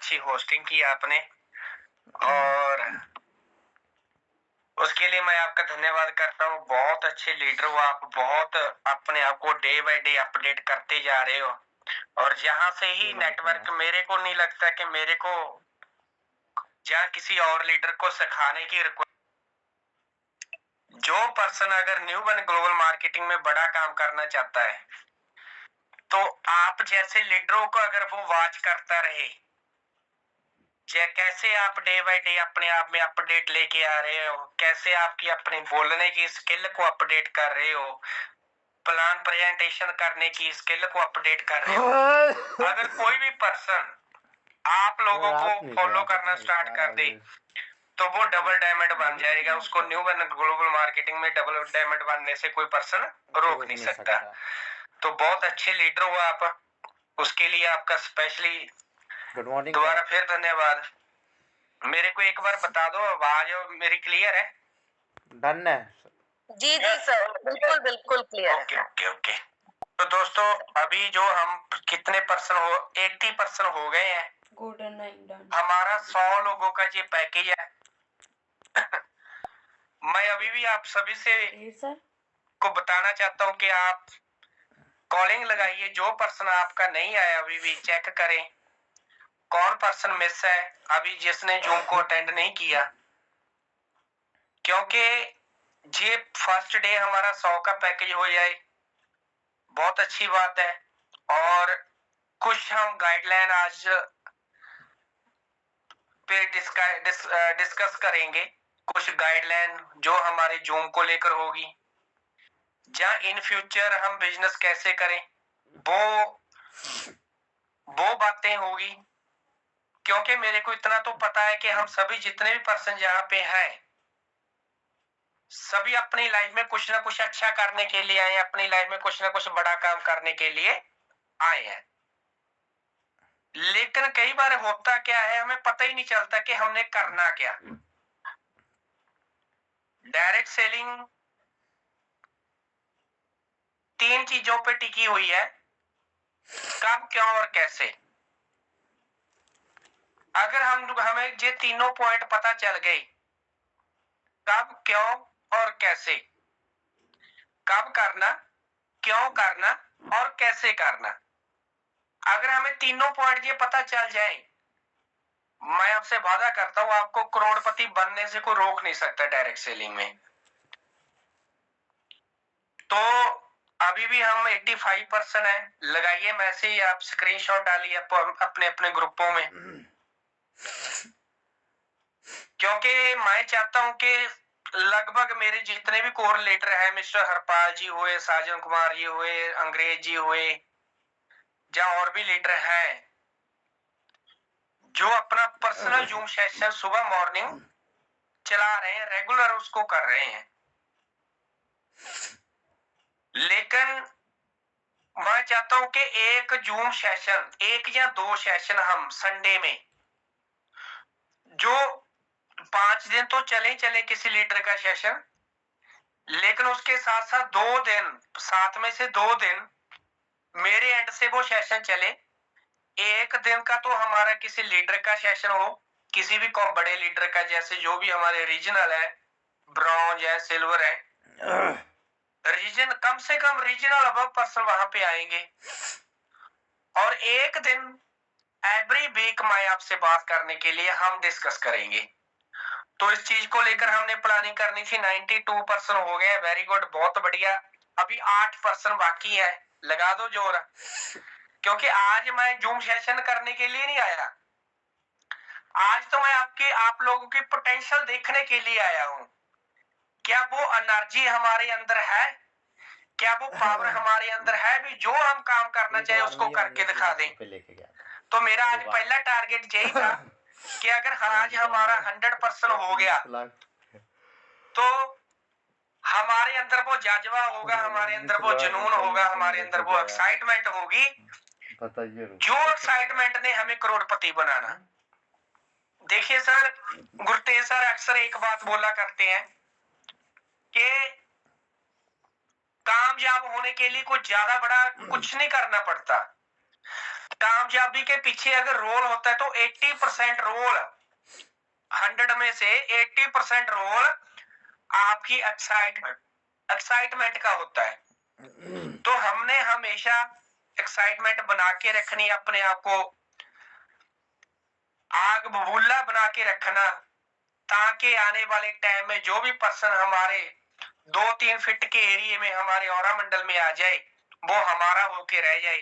अच्छी होस्टिंग की आपने, और उसके लिए मैं आपका धन्यवाद करता हूँ। बहुत अच्छे लीडर हो आप, बहुत अपने आप को डे बाय डे अपडेट करते जा रहे हो। और जहां से ही नेटवर्क, मेरे को नहीं लगता कि मेरे को जहाँ किसी और लीडर को सिखाने की रिक्वेस्ट, जो पर्सन अगर न्यू वन ग्लोबल मार्केटिंग में बड़ा काम करना चाहता है, तो आप जैसे लीडरों को अगर वो वॉच करता रहे, कैसे आप डे बाय डे अपने आप में अपडेट लेके आ रहे हो, कैसे आपकी अपनी बोलने की स्किल को अपडेट कर रहे हो, प्लान प्रेजेंटेशन करने की स्किल को अपडेट कर रहे हो। अगर कोई भी पर्सन आप लोगों को फॉलो करना स्टार्ट कर दे, तो वो डबल डायमंड बन जाएगा। उसको न्यू वन ग्लोबल मार्केटिंग में डबल डायमंड बनने से कोई पर्सन रोक नहीं सकता। तो बहुत अच्छे लीडर हो आप, उसके लिए आपका स्पेशली गुड मॉर्निंग। दोबारा फिर धन्यवाद। मेरे को एक बार बता दो, आवाज मेरी क्लियर है? डन है जी जी सर, बिल्कुल बिल्कुल क्लियर। Okay okay okay. तो दोस्तों अभी जो हम कितने पर्सन हो, 80% हो गए हैं। हमारा 100 लोगों का ये पैकेज है। मैं अभी भी आप सभी से को बताना चाहता हूँ कि आप कॉलिंग लगाइए। जो पर्सन आपका नहीं आया अभी भी चेक करें कौन पर्सन मिस है अभी जिसने जूम को अटेंड नहीं किया, क्योंकि ये फर्स्ट डे हमारा 100 का पैकेज हो जाए, बहुत अच्छी बात है। और कुछ हम गाइडलाइन आज पे डिस्कस करेंगे, कुछ गाइडलाइन जो हमारे जूम को लेकर होगी, जहां इन फ्यूचर हम बिजनेस कैसे करें, वो बातें होगी। क्योंकि मेरे को इतना तो पता है कि हम सभी जितने भी पर्सन यहाँ पे हैं, सभी अपनी लाइफ में कुछ ना कुछ अच्छा करने के लिए आए, अपनी लाइफ में कुछ ना कुछ बड़ा काम करने के लिए आए हैं। लेकिन कई बार होता क्या है, हमें पता ही नहीं चलता कि हमने करना क्या। डायरेक्ट सेलिंग 3 चीजों पे टिकी हुई है, कब, क्यों और कैसे। अगर हमें ये तीनों पॉइंट पता चल गए, कब, क्यों और कैसे, कब करना, क्यों करना और कैसे करना, अगर हमें तीनों पॉइंट ये पता चल जाए, मैं आपसे वादा करता हूं आपको करोड़पति बनने से कोई रोक नहीं सकता डायरेक्ट सेलिंग में। तो अभी भी हम 85% है। लगाइए मैसेज, आप स्क्रीनशॉट डालिए अपने अपने ग्रुपों में, क्योंकि मैं चाहता हूं कि लगभग मेरे जितने भी कोऑर्डिनेटर हैं, मिस्टर हरपाल जी हुए, साजन कुमार जी हुए, अंग्रेज जी हुए, या और भी लीडर हैं जो अपना पर्सनल जूम सेशन सुबह मॉर्निंग चला रहे हैं, रेगुलर उसको कर रहे हैं। लेकिन मैं चाहता हूं कि एक जूम सेशन, 1 या 2 सेशन हम संडे में, जो 5 दिन तो चले किसी लीडर का सेशन, लेकिन उसके साथ साथ 2 दिन, 7 में से 2 दिन मेरे एंड से वो सेशन चले। एक दिन का तो हमारा किसी लीडर का सेशन हो, किसी भी बड़े लीडर का, जैसे जो भी हमारे रीजनल है, ब्रॉन्ज है, सिल्वर है, रीजन कम से कम रीजनल अब पर्सन वहां पे आएंगे। और एक दिन एवरी वीक मैं आपसे बात करने के लिए हम डिस्कस करेंगे। तो इस चीज को लेकर हमने प्लानिंग करनी थी। 92% हो गए, वेरी गुड, बहुत बढ़िया। अभी 8% बाकी है, लगा दो जोर। क्योंकि आज मैं जूम सेशन करने के लिए नहीं आया, आज तो मैं आप लोगों की पोटेंशियल देखने के लिए आया हूं। क्या वो एनर्जी हमारे अंदर है, क्या वो पावर हमारे अंदर है भी, जो हम काम करना चाहे उसको करके दिखा दें। तो मेरा आज पहला टारगेट यही था कि अगर आज हमारा 100% हो गया, तो हमारे अंदर वो जज्बा होगा, हमारे अंदर वो जुनून होगा, हमारे अंदर वो एक्साइटमेंट होगी, जो एक्साइटमेंट ने हमें करोड़पति बनाना। देखिए सर, गुरतेज सर अक्सर एक बात बोला करते हैं कि कामयाब होने के लिए कुछ ज्यादा बड़ा कुछ नहीं करना पड़ता, कामयाबी के पीछे अगर रोल होता है तो 80% रोल, 100 में से 80% रोल आपकी एक्साइटमेंट का होता है। तो हमने हमेशा एक्साइटमेंट बना के रखनी, अपने आप को आग बबूला बना के रखना, ताकि आने वाले टाइम में जो भी पर्सन हमारे 2-3 फीट के एरिया में हमारे ऑरा मंडल में आ जाए वो हमारा होके रह जाए।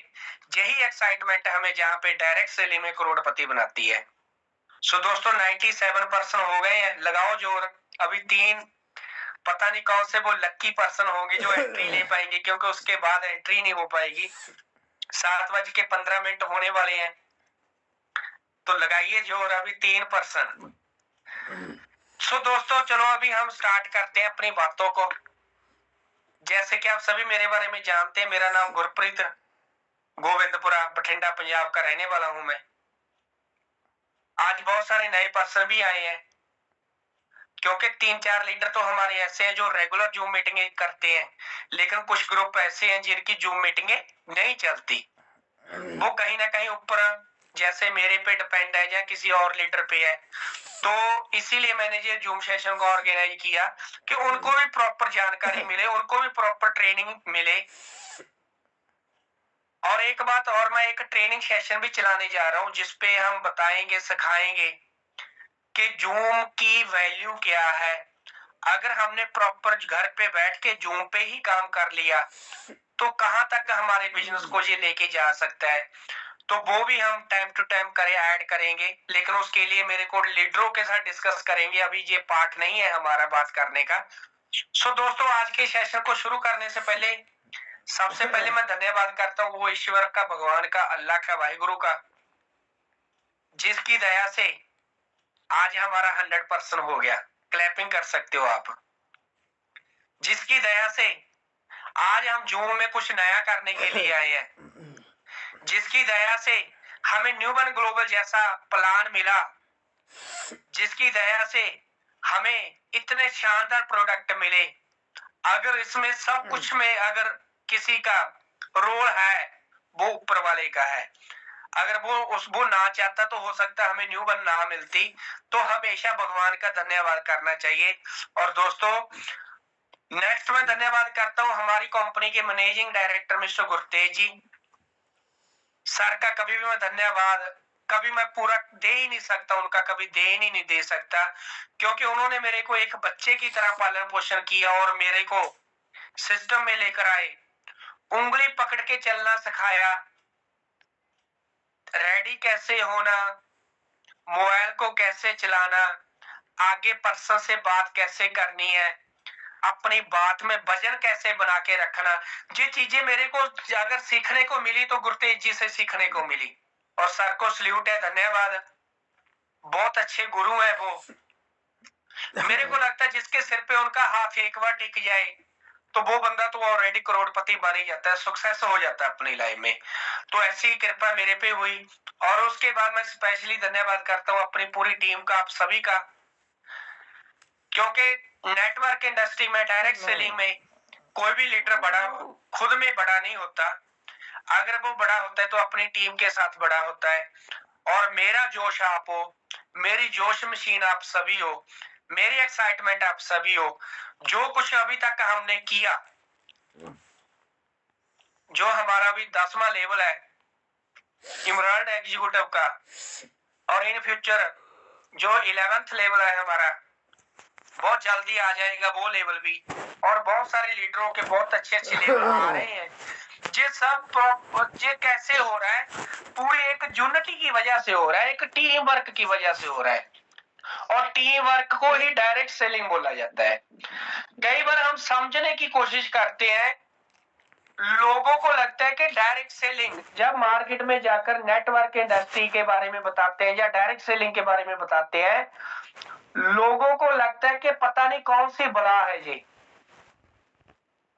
यही एक्साइटमेंट हमें जहां पे डायरेक्ट सेलिंग में करोड़पति बनाती है। सो दोस्तों 97% हो गए हैं, लगाओ जोर। अभी 3 पता नहीं कौन से वो लक्की पर्सन होंगे जो एंट्री ले पाएंगे, क्योंकि उसके बाद एंट्री नहीं हो पाएगी। 7:15 होने वाले हैं, तो लगाइए जोर। अभी 3%। सो दोस्तों चलो अभी हम स्टार्ट करते हैं अपनी बातों को। जैसे कि आप सभी मेरे बारे में जानते हैं, मेरा नाम गुरप्रीत गोविंदपुरा बठिंडा पंजाब का रहने वाला हूं मैं। आज बहुत सारे नए पर्सन भी आए हैं, क्योंकि 3-4 लीडर तो हमारे ऐसे हैं जो रेगुलर जूम मीटिंगें करते हैं, लेकिन कुछ ग्रुप ऐसे हैं जिनकी जूम मीटिंगें नहीं चलती। वो कहीं ना कहीं ऊपर जैसे मेरे पे डिपेंड है या किसी और लीडर पे है। तो इसीलिए मैंने ये जूम सेशन को ऑर्गेनाइज किया कि उनको भी प्रॉपर जानकारी मिले, उनको भी प्रॉपर ट्रेनिंग मिले। और एक बात और, मैं एक ट्रेनिंग सेशन भी चलाने जा रहा हूं जिसपे हम बताएंगे, सिखाएंगे कि जूम की वैल्यू क्या है। अगर हमने प्रॉपर घर पे बैठ के जूम पे ही काम कर लिया तो कहां तक हमारे बिजनेस को ये लेके जा सकता है। तो वो भी हम टाइम टू टाइम ऐड करेंगे, लेकिन उसके लिए मेरे को लीडरों के साथ डिस्कस करेंगे। अभी ये पार्ट नहीं है हमारा बात करने का। सो दोस्तों आज के सेशन को शुरू करने से पहले सबसे पहले मैं धन्यवाद करता हूँ वो ईश्वर का, भगवान का, अल्लाह का, वाहिगुरु का, जिसकी दया से आज हमारा 100% हो गया। क्लैपिंग कर सकते हो आप। जिसकी दया से आज हम जूम में कुछ नया करने के लिए आए हैं, जिसकी दया से हमें न्यूबर्न ग्लोबल जैसा प्लान मिला, जिसकी दया से हमें इतने शानदार प्रोडक्ट मिले। अगर इसमें सब कुछ में अगर किसी का रोल है वो ऊपर वाले का है। अगर वो ना चाहता तो हो सकता हमें न्यूबर्न ना मिलती। तो हमेशा भगवान का धन्यवाद करना चाहिए। और दोस्तों नेक्स्ट मैं धन्यवाद करता हूं हमारी कंपनी के मैनेजिंग डायरेक्टर मिस्टर गुरतेज जी। सर का कभी भी मैं धन्यवाद कभी मैं पूरा दे ही नहीं सकता, उनका कभी दे ही नहीं दे सकता, क्योंकि उन्होंने मेरे को एक बच्चे की तरह पालन पोषण किया और मेरे को सिस्टम में लेकर आए, उंगली पकड़ के चलना सिखाया, रेडी कैसे होना, मोबाइल को कैसे चलाना, आगे पर्सन से बात कैसे करनी है, अपनी बात में वजन कैसे बना के रखना। ये चीजें मेरे को अगर सीखने को मिली तो गुरतेज जी से सीखने को मिली। और सर को सल्यूट है, धन्यवाद। बहुत अच्छे गुरु है वो। मेरे को लगता है जिसके सिर पे उनका हाथ एक बार टिक जाए तो वो बंदा तो ऑलरेडी करोड़पति बन ही जाता है, सक्सेस हो जाता है अपनी लाइफ में। तो ऐसी कृपा मेरे पे हुई। और उसके बाद मैं स्पेशली धन्यवाद करता हूँ अपनी पूरी टीम का, आप सभी का, क्योंकि नेटवर्क इंडस्ट्री में, डायरेक्ट सेलिंग में कोई भी लीडर बड़ा खुद में बड़ा नहीं होता। अगर वो बड़ा होता है तो अपनी टीम के साथ बड़ा होता है। और मेरा जोश आप हो, मेरी जोश मशीन आप सभी हो, मेरी एक्साइटमेंट आप सभी हो। जो कुछ अभी तक हमने किया, जो हमारा अभी 10वां लेवल है इमराल्ड एग्जीक्यूटिव का, और इन फ्यूचर जो 11th लेवल है हमारा, बहुत जल्दी आ जाएगा वो लेवल भी। और बहुत सारे लीडरों के बहुत अच्छे लेवल आ रहे हैं। ये सब ये कैसे हो रहा है? पूरी एक यूनिटी की वजह से हो रहा है, एक टीम वर्क की वजह से हो रहा है। और टीम वर्क को ही डायरेक्ट सेलिंग बोला जाता है। कई बार हम समझने की कोशिश करते हैं, लोगों को लगता है कि डायरेक्ट सेलिंग, जब मार्केट में जाकर नेटवर्क इंडस्ट्री के बारे में बताते हैं या डायरेक्ट सेलिंग के बारे में बताते हैं, लोगों को लगता है कि पता नहीं कौन सी बला है ये।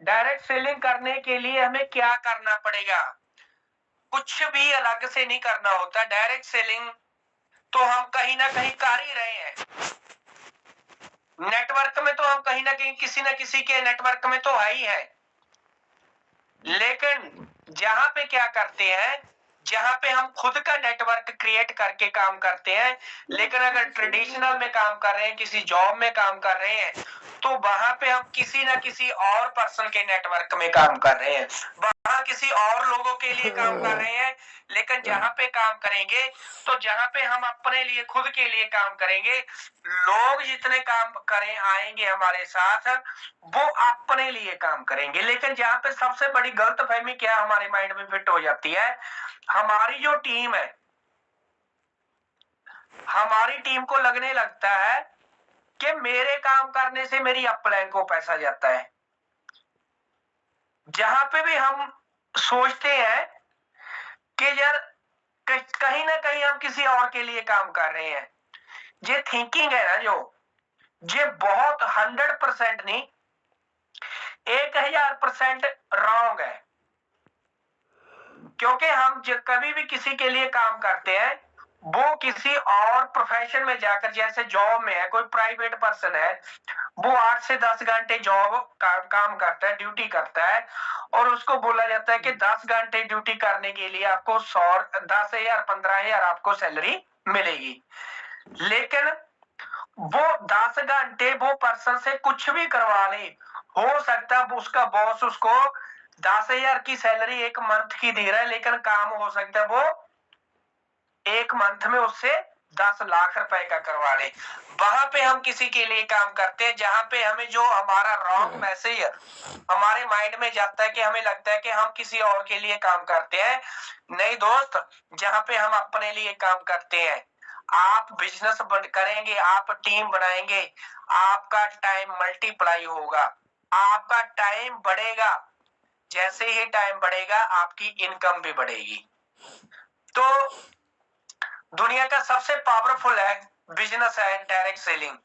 डायरेक्ट सेलिंग करने के लिए हमें क्या करना पड़ेगा? कुछ भी अलग से नहीं करना होता। डायरेक्ट सेलिंग तो हम कहीं ना कहीं कर ही रहे हैं। नेटवर्क में तो हम कहीं ना कहीं किसी ना किसी के नेटवर्क में तो है ही है। लेकिन जहां पे क्या करते हैं, जहां पे हम खुद का नेटवर्क क्रिएट करके काम करते हैं। लेकिन अगर ट्रेडिशनल में काम कर रहे हैं, किसी जॉब में काम कर रहे हैं, तो वहां पे हम किसी ना किसी और पर्सन के नेटवर्क में काम कर रहे हैं, वहां किसी और लोगों के लिए काम कर रहे हैं। लेकिन जहां पे काम करेंगे, तो जहां पे हम अपने लिए, खुद के लिए काम करेंगे, लोग जितने काम करें आएंगे हमारे साथ, वो अपने लिए काम करेंगे। लेकिन जहां पे सबसे बड़ी गलतफहमी क्या हमारे माइंड में फिट हो जाती है, हमारी जो टीम है, हमारी टीम को लगने लगता है कि मेरे काम करने से मेरी अपलाइन को पैसा जाता है। जहां पे भी हम सोचते हैं कि यार कहीं ना कहीं हम किसी और के लिए काम कर रहे हैं, ये थिंकिंग है ना, जो ये बहुत 100% नहीं, 1000% रॉन्ग है। क्योंकि हम कभी भी किसी के लिए काम करते हैं, वो किसी और प्रोफेशन में जाकर, जैसे जॉब में है, कोई प्राइवेट पर्सन है, वो 8 से 10 घंटे जॉब काम करता है, ड्यूटी करता है, और उसको बोला जाता है कि 10 घंटे ड्यूटी करने के लिए आपको 10,000 15,000 आपको सैलरी मिलेगी। लेकिन वो 10 घंटे वो पर्सन से कुछ भी करवा ले, हो सकता है उसका बॉस उसको 10,000 की सैलरी एक मंथ की दे रहा है, लेकिन काम हो सकता है वो एक मंथ में उससे 10 लाख रुपए का करवा ले। वहां पे हम किसी के लिए काम करते हैं, जहां पे हमें जो हमारा रॉन्ग मैसेज हमारे माइंड में जाता है कि हमें लगता है कि हम किसी और के लिए काम करते हैं। नहीं दोस्त, जहां पे हम अपने लिए काम करते हैं, आप बिजनेस करेंगे, आप टीम बनाएंगे, आपका टाइम मल्टीप्लाई होगा, आपका टाइम बढ़ेगा। जैसे ही टाइम बढ़ेगा, आपकी इनकम भी बढ़ेगी। तो दुनिया का सबसे पावरफुल है बिजनेस है डायरेक्ट सेलिंग,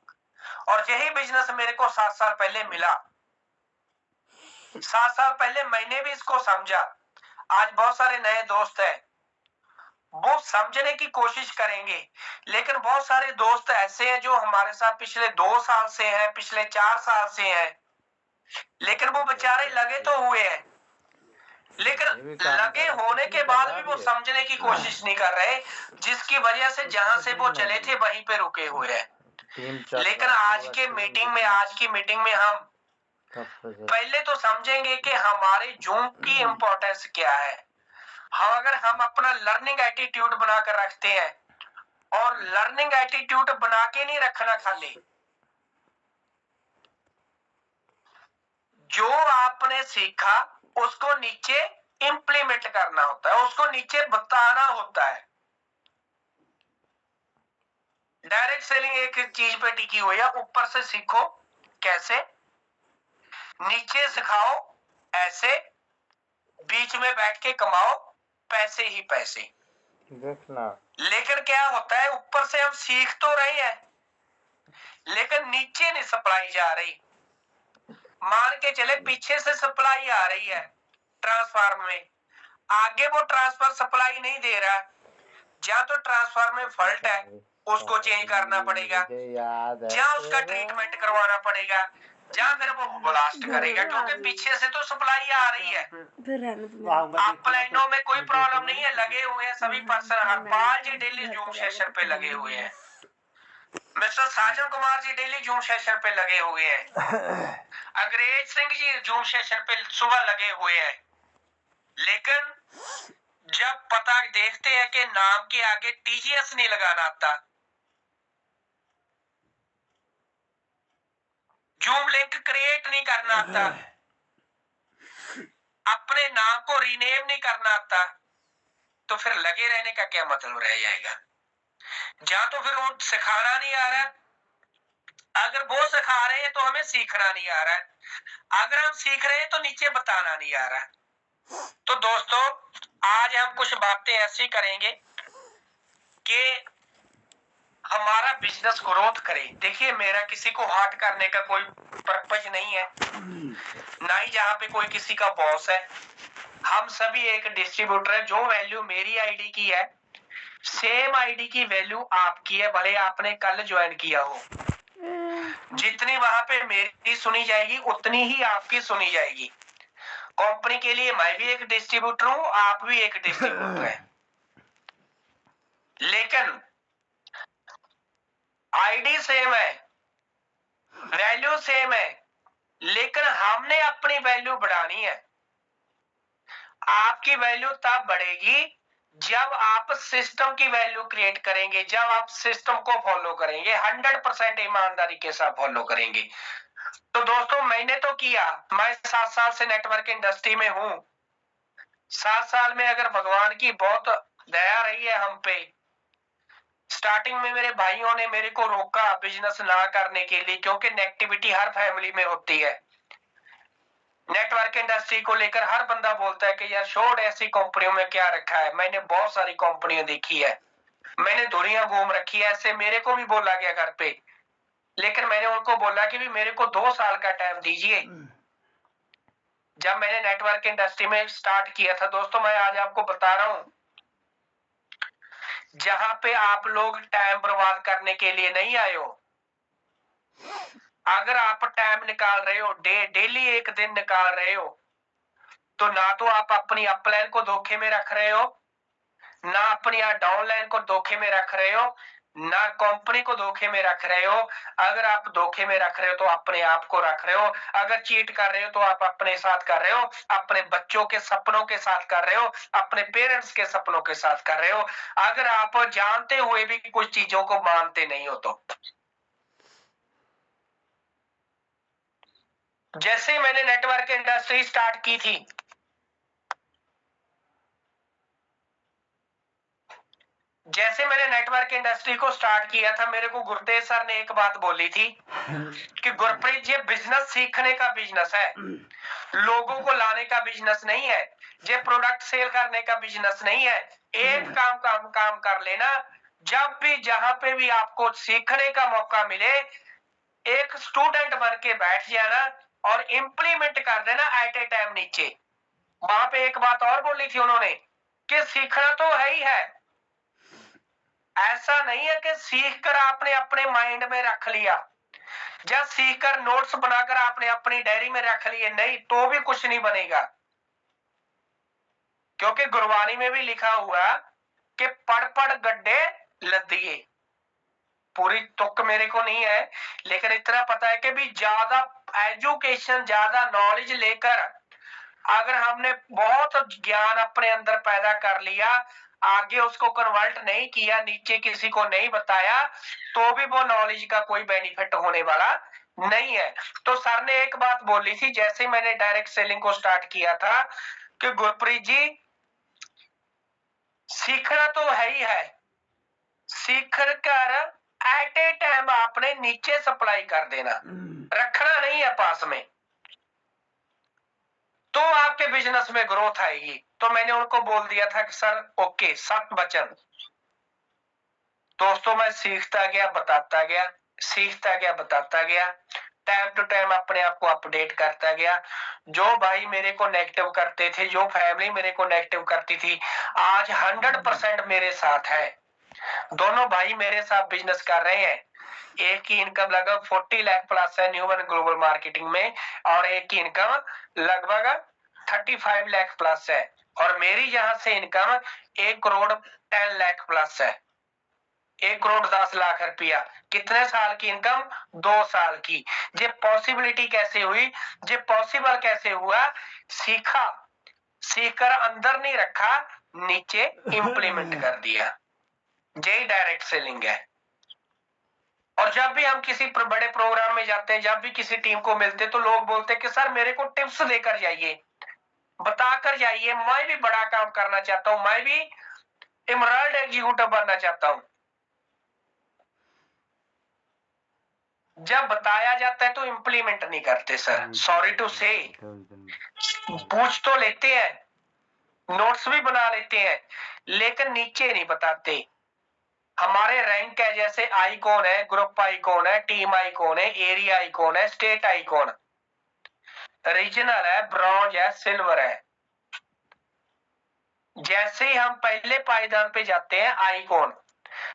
और यही बिजनेस मेरे को 7 साल पहले मिला। 7 साल पहले मैंने भी इसको समझा। आज बहुत सारे नए दोस्त हैं, वो समझने की कोशिश करेंगे, लेकिन बहुत सारे दोस्त ऐसे हैं जो हमारे साथ पिछले 2 साल से हैं, पिछले 4 साल से हैं, लेकिन वो बेचारे लगे तो हुए हैं, लेकिन लगे होने के बाद भी वो समझने की कोशिश नहीं कर रहे, जिसकी वजह से जहां से वो चले थे वहीं पे रुके हुए हैं। लेकिन आज की मीटिंग में हम पहले तो समझेंगे कि हमारे जूम की इंपॉर्टेंस क्या है। अगर हम अपना लर्निंग एटीट्यूड बनाकर रखते हैं, और लर्निंग एटीट्यूड बना के नहीं रखना, खाली जो आपने सीखा उसको नीचे इंप्लीमेंट करना होता है, उसको नीचे बताना होता है। डायरेक्ट सेलिंग एक चीज पे टिकी हुई है, ऊपर से सीखो कैसे, नीचे सिखाओ ऐसे, बीच में बैठ के कमाओ पैसे ही पैसे। देखना। लेकिन क्या होता है, ऊपर से हम सीख तो रहे हैं, लेकिन नीचे नहीं सप्लाई जा रही। मान के चले पीछे से सप्लाई आ रही है ट्रांसफार्मर में, आगे वो ट्रांसफर सप्लाई नहीं दे रहा, जहां तो ट्रांसफार्मर में फॉल्ट है उसको चेंज करना पड़ेगा, जहां उसका ट्रीटमेंट करवाना पड़ेगा, जहां फिर वो ब्लास्ट करेगा, क्योंकि पीछे से तो सप्लाई आ रही है। अपलाइनों में कोई प्रॉब्लम नहीं है, लगे हुए हैं सभी पर्सन। हरपाल जी डेली जूम सेशन पे लगे हुए हैं, मिस्टर साजन Kumar ji daily zoom session पे लगे हुए हैं, अंग्रेज सिंह जी जूम सेशन पे सुबह लगे हुए हैं। लेकिन जब पता देखते हैं कि नाम के आगे टीजीएस नहीं लगाना आता, जूम लिंक क्रिएट नहीं करना आता, अपने नाम को रीनेम नहीं करना आता, तो फिर लगे रहने का क्या मतलब रह जाएगा। जहां तो फिर वो सिखाना नहीं आ रहा, अगर वो सिखा रहे हैं तो हमें सीखना नहीं आ रहा है, अगर हम सीख रहे हैं तो नीचे बताना नहीं आ रहा। तो दोस्तों, आज हम कुछ बातें ऐसी करेंगे कि हमारा बिजनेस ग्रोथ करे। देखिए, मेरा किसी को हर्ट करने का कोई पर्पज नहीं है, ना ही जहां पे कोई किसी का बॉस है। हम सभी एक डिस्ट्रीब्यूटर है, जो वैल्यू मेरी आईडी की है सेम आईडी की वैल्यू आपकी है, भले आपने कल ज्वाइन किया हो। जितनी वहां पे मेरी सुनी जाएगी उतनी ही आपकी सुनी जाएगी। कंपनी के लिए मैं भी एक डिस्ट्रीब्यूटर हूँ, आप भी एक डिस्ट्रीब्यूटर है। लेकिन आईडी सेम है, वैल्यू सेम है, लेकिन हमने अपनी वैल्यू बढ़ानी है। आपकी वैल्यू तब बढ़ेगी जब आप सिस्टम की वैल्यू क्रिएट करेंगे, जब आप सिस्टम को फॉलो करेंगे, 100% ईमानदारी के साथ फॉलो करेंगे। तो दोस्तों मैंने तो किया, मैं 7 साल से नेटवर्क इंडस्ट्री में हूं। 7 साल में अगर भगवान की बहुत दया रही है हम पे, स्टार्टिंग में मेरे भाइयों ने मेरे को रोका बिजनेस ना करने के लिए, क्योंकि नेगेटिविटी हर फैमिली में होती है। नेटवर्क इंडस्ट्री को लेकर हर बंदा बोलता है कि यार छोड़, ऐसी कंपनियों में क्या रखा है। मैंने बहुत सारी कंपनियां देखी है, मैंने दुनिया घूम रखी है, ऐसे मेरे को भी बोला गया घर पे। लेकिन मैंने उनको बोला कि भी मेरे को 2 साल का टाइम दीजिए। जब मैंने नेटवर्क इंडस्ट्री में स्टार्ट किया था दोस्तों, मैं आज आपको बता रहा हूं, जहां पे आप लोग टाइम बर्बाद करने के लिए नहीं आए हो, अगर आप टाइम निकाल रहे हो, डेली एक दिन निकाल रहे हो, तो ना तो आप अपनी अपलाइन को धोखे में रख रहे हो, ना अपनी डाउनलाइन को धोखे में रख रहे हो, ना कंपनी को धोखे में रख रहे हो। अगर आप धोखे में रख रहे हो तो अपने आप को रख रहे हो। अगर चीट कर रहे हो तो आप अपने साथ कर रहे हो, अपने बच्चों के सपनों के साथ कर रहे हो, अपने पेरेंट्स के सपनों के साथ कर रहे हो, अगर आप जानते हुए भी कुछ चीजों को मानते नहीं हो तो। जैसे मैंने नेटवर्क इंडस्ट्री स्टार्ट की थी, जैसे मैंने नेटवर्क इंडस्ट्री को स्टार्ट किया था, मेरे को गुरतेज सर ने एक बात बोली थी कि गुरप्रीत, ये बिजनेस सीखने का बिजनेस है, लोगों को लाने का बिजनेस नहीं है, ये प्रोडक्ट सेल करने का बिजनेस नहीं है। एक काम कर लेना, जब भी जहां पे भी आपको सीखने का मौका मिले, एक स्टूडेंट बन के बैठ जाना और इंप्लीमेंट कर देना एट ए टाइम नीचे। वहां पे एक बात और बोली थी उन्होंने कि सीखना तो है ही है, ऐसा नहीं है कि सीखकर आपने अपने माइंड में रख लिया, जब सीखकर नोट्स बनाकर आपने अपनी डायरी में रख लिए, नहीं तो भी कुछ नहीं बनेगा। क्योंकि गुरबानी में भी लिखा हुआ कि पढ़ पढ़ गड्ढे लदिए। पूरी तुक मेरे को नहीं है, लेकिन इतना पता है कि भी ज्यादा एजुकेशन, ज्यादा नॉलेज लेकर अगर हमने बहुत ज्ञान अपने अंदर पैदा कर लिया, आगे उसको कन्वर्ट नहीं किया, नीचे किसी को नहीं बताया, तो भी वो नॉलेज का कोई बेनिफिट होने वाला नहीं है। तो सर ने एक बात बोली थी, जैसे मैंने डायरेक्ट सेलिंग को स्टार्ट किया था, कि गुरप्रीत जी सीखना तो है ही है, सीख कर एट ए टाइम आपने नीचे सप्लाई कर देना, रखना नहीं है पास में, तो आपके बिजनेस में ग्रोथ आएगी। तो मैंने उनको बोल दिया था कि सर ओके, 7 वचन। दोस्तों मैं सीखता गया, बताता गया, सीखता गया, बताता गया, टाइम टू टाइम अपने आप को अपडेट करता गया। जो भाई मेरे को नेगेटिव करते थे, जो फैमिली मेरे को नेगेटिव करती थी, आज 100% मेरे साथ है। दोनों भाई मेरे साथ बिजनेस कर रहे हैं। एक की इनकम लगभग 40 लाख प्लस है न्यूमन ग्लोबल मार्केटिंग में, और एक की इनकम लगभग 35 लाख प्लस है, और मेरी यहां से इनकम 1 करोड़ 10 लाख प्लस है। 1 करोड़ 10 लाख रुपया। कितने साल की इनकम? 2 साल की। ये पॉसिबिलिटी कैसे हुई, ये पॉसिबल कैसे हुआ? सीखा, सीखकर अंदर नहीं रखा, नीचे इंप्लीमेंट कर दिया। यही डायरेक्ट सेलिंग है। और जब भी हम किसी बड़े प्रोग्राम में जाते हैं, जब भी किसी टीम को मिलते, तो लोग बोलते हैं कि सर मेरे को टिप्स देकर जाइए, बताकर जाइए, मैं भी बड़ा काम करना चाहता हूं, मैं भी एमराल्ड एग्जीक्यूटिव बनना चाहता हूं। जब बताया जाता है तो इंप्लीमेंट नहीं करते सर, सॉरी टू से। पूछ तो लेते हैं, नोट्स भी बना लेते हैं, लेकिन नीचे नहीं बताते। हमारे रैंक है, जैसे आई कौन है, ग्रुप आई कौन है, टीम आई कौन है, एरिया आई कौन है, स्टेट आई कौन, रीजनल है, ब्रॉन्ज है, सिल्वर है। जैसे ही हम पहले पायदान पे जाते हैं, आई कौन,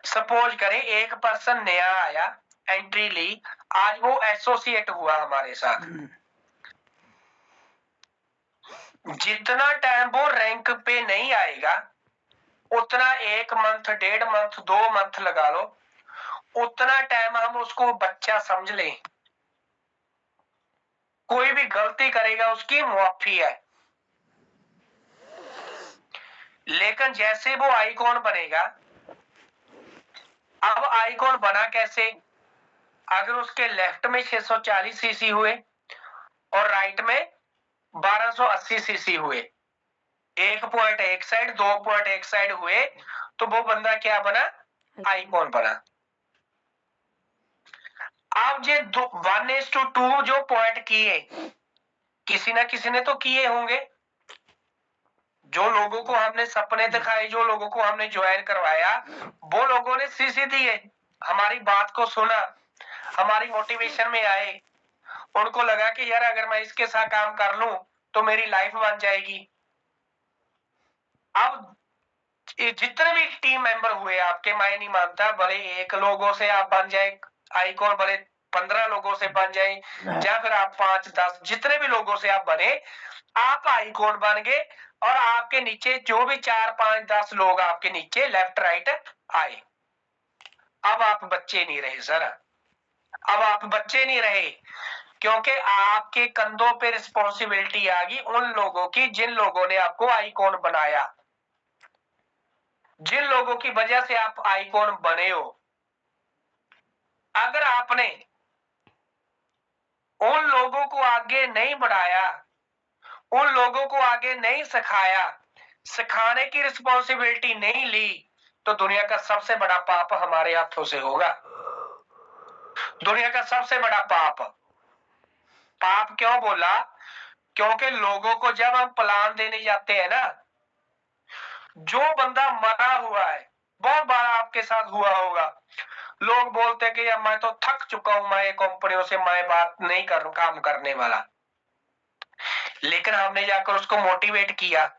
सपोज करें एक पर्सन नया आया, एंट्री ली, आज वो एसोसिएट हुआ हमारे साथ, जितना टाइम वो रैंक पे नहीं आएगा, उतना 1 मंथ, 1.5 मंथ, 2 मंथ लगा लो, उतना टाइम हम उसको बच्चा समझ लें। कोई भी गलती करेगा उसकी मुआफी है। लेकिन जैसे वो आइकॉन बनेगा, अब आइकॉन बना कैसे? अगर उसके लेफ्ट में 640 सीसी हुए और राइट में 1280 सीसी हुए, 1 पॉइंट एक साइड, 2 पॉइंट एक साइड हुए, तो वो बंदा क्या बना? आइकॉन बना। अब ये 1:2 जो पॉइंट किए, किसी ना किसी ने तो किए होंगे। जो लोगों को हमने सपने दिखाए, जो लोगों को हमने ज्वाइन करवाया, वो लोगों ने सीसी दिए, हमारी बात को सुना, हमारी मोटिवेशन में आए, उनको लगा कि यार अगर मैं इसके साथ काम कर लूं तो मेरी लाइफ बन जाएगी। अब जितने भी टीम मेंबर हुए आपके, मैं नहीं मानता भले 1 लोगों से आप बन जाए आइकॉन, भले 15 लोगों से बन जाए, या फिर आप 5, 10, जितने भी लोगों से आप बने, आप आइकॉन बन गए और आपके नीचे जो भी 4, 5, 10 लोग आपके नीचे लेफ्ट राइट आए। अब आप बच्चे नहीं रहे सर, अब आप बच्चे नहीं रहे, क्योंकि आपके कंधों पे रिस्पॉन्सिबिलिटी आ गई उन लोगों की जिन लोगों ने आपको आइकॉन बनाया, जिन लोगों की वजह से आप आइकॉन बने हो। अगर आपने उन लोगों को आगे नहीं बढ़ाया, उन लोगों को आगे नहीं सिखाया, सिखाने की रिस्पॉन्सिबिलिटी नहीं ली, तो दुनिया का सबसे बड़ा पाप हमारे हाथों से होगा। दुनिया का सबसे बड़ा पाप। पाप क्यों बोला? क्योंकि लोगों को जब हम प्लान देने जाते हैं ना, जो बंदा मरा हुआ है, बहुत बार आपके साथ हुआ होगा, लोग बोलते हैं कि यार मैं तो थक चुका हूं, मैं कंपनियों से मैं बात नहीं करूं, काम करने वाला। लेकिन हमने जाकर उसको मोटिवेट किया,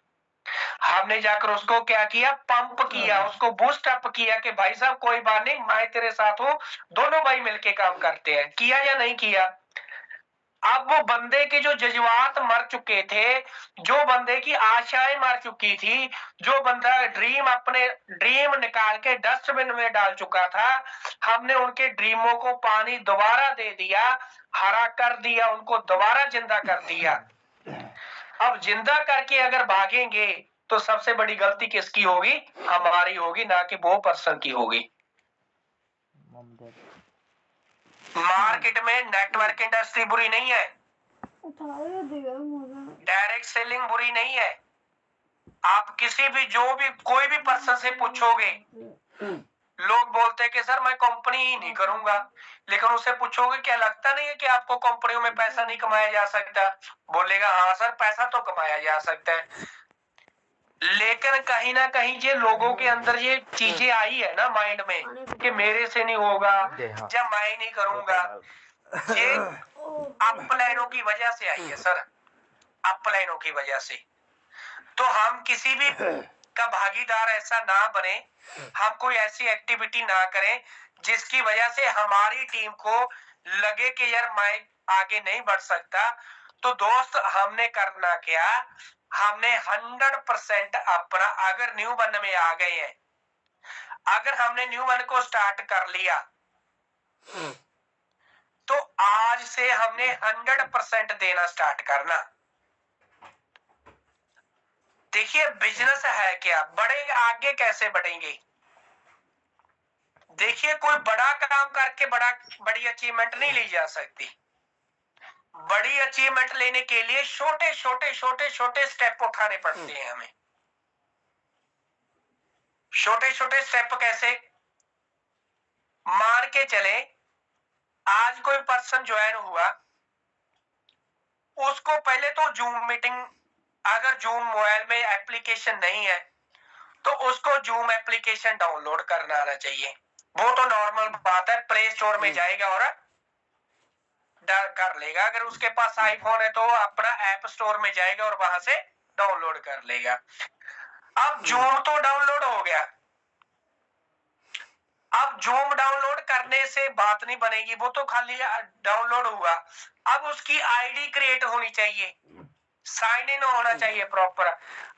हमने जाकर उसको क्या किया? पंप किया, उसको बूस्ट अप किया कि भाई साहब कोई बात नहीं, मैं तेरे साथ हूं, दोनों भाई मिलके काम करते हैं। किया या नहीं किया? अब वो बंदे के जो जज्बात मर चुके थे, जो बंदे की आशाएं मर चुकी थी, जो बंदा अपने ड्रीम निकाल के डस्टबिन में डाल चुका था, हमने उनके ड्रीमों को पानी दोबारा दे दिया, हरा कर दिया, उनको दोबारा जिंदा कर दिया। अब जिंदा करके अगर भागेंगे तो सबसे बड़ी गलती किसकी होगी? हमारी होगी, ना कि वो पर्सन की होगी। मार्केट में नेटवर्क इंडस्ट्री बुरी नहीं है, डायरेक्ट सेलिंग बुरी नहीं है। आप किसी भी जो भी कोई भी पर्सन से पूछोगे, लोग बोलते हैं कि सर मैं कंपनी ही नहीं करूंगा, लेकिन उससे पूछोगे क्या लगता नहीं है कि आपको कंपनियों में पैसा नहीं कमाया जा सकता? बोलेगा हाँ सर पैसा तो कमाया जा सकता है। लेकिन कहीं ना कहीं ये लोगों के अंदर ये चीजें आई है ना माइंड में कि मेरे से नहीं होगा, जब मैं नहीं करूंगा, ये अपलाइनों की वजह से आई है सर, अपलाइनों की वजह से। तो हम किसी भी का भागीदार ऐसा ना बने, हम कोई ऐसी एक्टिविटी ना करें जिसकी वजह से हमारी टीम को लगे कि यार मैं आगे नहीं बढ़ सकता। तो दोस्त हमने करना क्या? हमने 100% अपना, अगर न्यू वन में आ गए हैं, अगर हमने न्यू वन को स्टार्ट कर लिया, तो आज से हमने 100% देना स्टार्ट करना। देखिए बिजनेस है क्या, बढ़ेंगे आगे कैसे बढ़ेंगे? देखिए कोई बड़ा काम करके बड़ी अचीवमेंट नहीं ली जा सकती। बड़ी अचीवमेंट लेने के लिए छोटे छोटे छोटे छोटे स्टेप उठाने पड़ते हैं हमें। छोटे छोटे स्टेप कैसे? मान के चले आज कोई पर्सन ज्वाइन हुआ, उसको पहले तो जूम मीटिंग, अगर जूम मोबाइल में एप्लीकेशन नहीं है तो उसको जूम एप्लीकेशन डाउनलोड करना आना चाहिए। वो तो नॉर्मल बात है, प्ले स्टोर में जाएगा और कर लेगा। अगर उसके पास आईफोन है तो अपना ऐप स्टोर में जाएगा और वहां से डाउनलोड कर लेगा। अब जूम तो डाउनलोड हो गया, अब जूम डाउनलोड करने से बात नहीं बनेगी, वो तो खाली डाउनलोड हुआ। अब उसकी आईडी क्रिएट होनी चाहिए, साइन इन होना चाहिए प्रॉपर।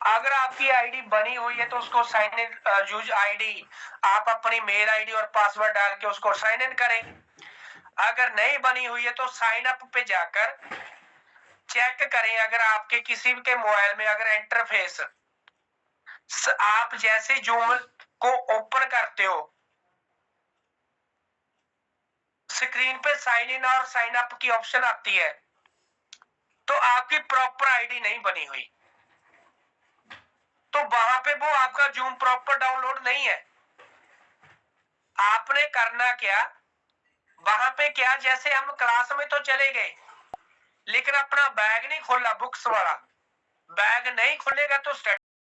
अगर आपकी आईडी बनी हुई है तो उसको साइन इन यूज आईडी, आप अपनी मेल आईडी और पासवर्ड डाल के उसको साइन इन करें। अगर नहीं बनी हुई है तो साइन अप पे जाकर चेक करें। अगर आपके किसी के मोबाइल में अगर इंटरफेस आप जैसे जूम को ओपन करते हो, स्क्रीन पे साइन इन और साइन अप की ऑप्शन आती है, तो आपकी प्रॉपर आईडी नहीं बनी हुई, तो वहां पे वो आपका जूम प्रॉपर डाउनलोड नहीं है। आपने करना क्या, वहां पे क्या, जैसे हम क्लास में तो चले गए लेकिन अपना बैग नहीं खोला, बुक्स वाला बैग नहीं खुलेगा तो